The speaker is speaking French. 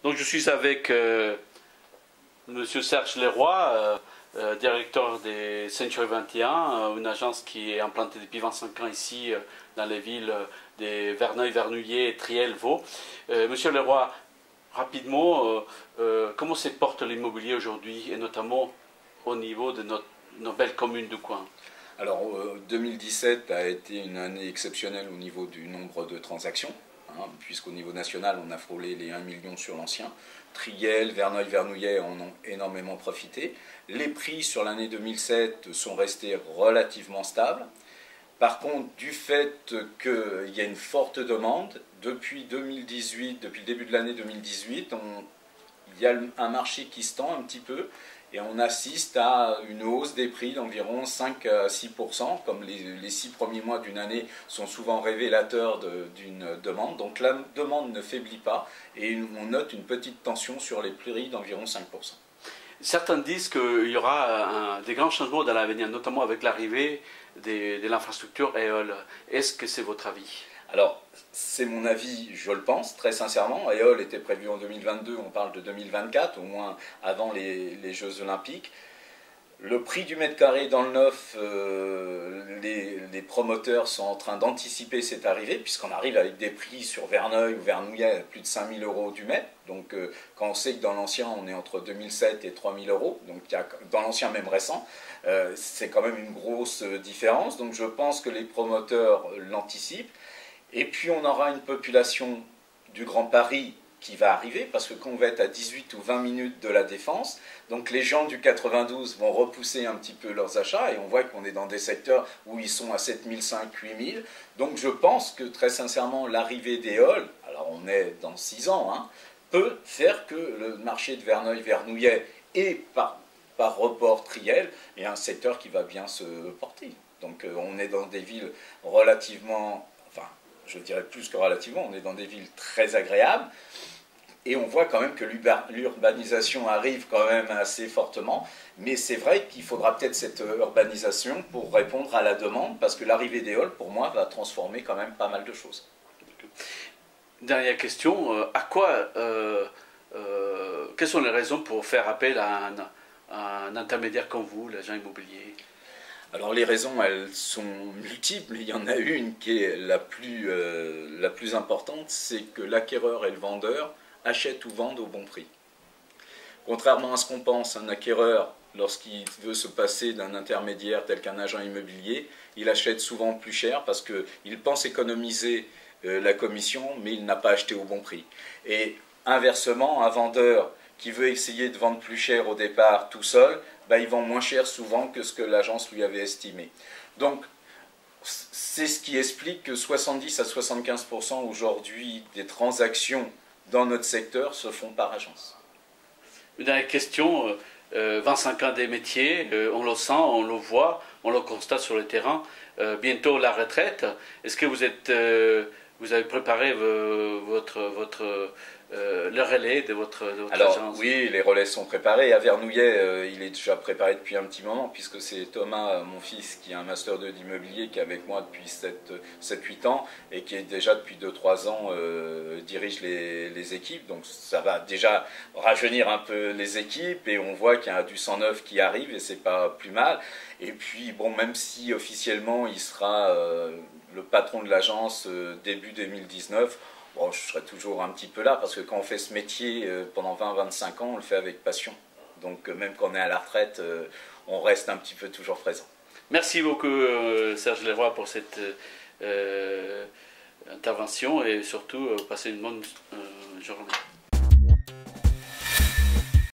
Donc je suis avec Monsieur Serge Leroy, directeur des Century 21, une agence qui est implantée depuis 25 ans ici dans les villes de Verneuil, Vernouillet, Triel, Vaud. Monsieur Leroy, rapidement, comment se porte l'immobilier aujourd'hui et notamment au niveau de nos belles communes du coin? Alors 2017 a été une année exceptionnelle au niveau du nombre de transactions. Puisqu'au niveau national, on a frôlé les 1 million sur l'ancien. Triel, Verneuil, Vernouillet en ont énormément profité. Les prix sur l'année 2007 sont restés relativement stables. Par contre, du fait qu'il y a une forte demande, depuis 2018, depuis le début de l'année 2018, il y a un marché qui se tend un petit peu et on assiste à une hausse des prix d'environ 5 à 6%, comme les 6 premiers mois d'une année sont souvent révélateurs d'une demande. Donc la demande ne faiblit pas et on note une petite tension sur les prix d'environ 5%. Certains disent qu'il y aura des grands changements dans l'avenir, notamment avec l'arrivée de l'infrastructure EOL. Est-ce que c'est votre avis? Alors, c'est mon avis, je le pense, très sincèrement. EOL était prévu en 2022, on parle de 2024, au moins avant les Jeux Olympiques. Le prix du mètre carré dans le neuf, les promoteurs sont en train d'anticiper cette arrivée, puisqu'on arrive avec des prix sur Verneuil ou Vernouillet à plus de 5 000 € du mètre. Donc, quand on sait que dans l'ancien, on est entre 2 700 et 3 000 €, donc dans l'ancien même récent, c'est quand même une grosse différence. Donc, je pense que les promoteurs l'anticipent. Et puis on aura une population du Grand Paris qui va arriver, parce que quand on va être à 18 ou 20 minutes de la Défense, donc les gens du 92 vont repousser un petit peu leurs achats, et on voit qu'on est dans des secteurs où ils sont à 7 500, 8 000. Donc je pense que très sincèrement, l'arrivée des halls, alors on est dans 6 ans, peut faire que le marché de Verneuil-Vernouillet et par report Triel est un secteur qui va bien se porter. Donc on est dans des villes relativement... je dirais plus que relativement, on est dans des villes très agréables, et on voit quand même que l'urbanisation arrive quand même assez fortement, mais c'est vrai qu'il faudra peut-être cette urbanisation pour répondre à la demande, parce que l'arrivée des halls, pour moi, va transformer quand même pas mal de choses. Dernière question, quelles sont les raisons pour faire appel à un intermédiaire comme vous, l'agent immobilier? Alors les raisons, elles sont multiples, mais il y en a une qui est la plus importante, c'est que l'acquéreur et le vendeur achètent ou vendent au bon prix. Contrairement à ce qu'on pense, un acquéreur, lorsqu'il veut se passer d'un intermédiaire tel qu'un agent immobilier, il achète souvent plus cher parce qu'il pense économiser la commission, mais il n'a pas acheté au bon prix. Et inversement, un vendeur qui veut essayer de vendre plus cher au départ tout seul, il vend moins cher souvent que ce que l'agence lui avait estimé. Donc, c'est ce qui explique que 70 à 75% aujourd'hui des transactions dans notre secteur se font par agence. Une dernière question, 25 ans des métiers, on le sent, on le voit, on le constate sur le terrain, bientôt la retraite. Est-ce que vous avez préparé le relais de votre agence? Oui, les relais sont préparés. À Vernouillet, il est déjà préparé depuis un petit moment, puisque c'est Thomas, mon fils, qui a un Master 2 d'immobilier, qui est avec moi depuis 7-8 ans, et qui est déjà depuis 2-3 ans dirige les équipes. Donc ça va déjà rajeunir un peu les équipes, et on voit qu'il y a du 109 qui arrive, et c'est pas plus mal. Et puis, bon, même si officiellement il sera le patron de l'agence début 2019, bon, je serai toujours un petit peu là, parce que quand on fait ce métier pendant 20-25 ans, on le fait avec passion. Donc même quand on est à la retraite, on reste un petit peu toujours présent. Merci beaucoup Serge Leroy pour cette intervention, et surtout passez une bonne journée.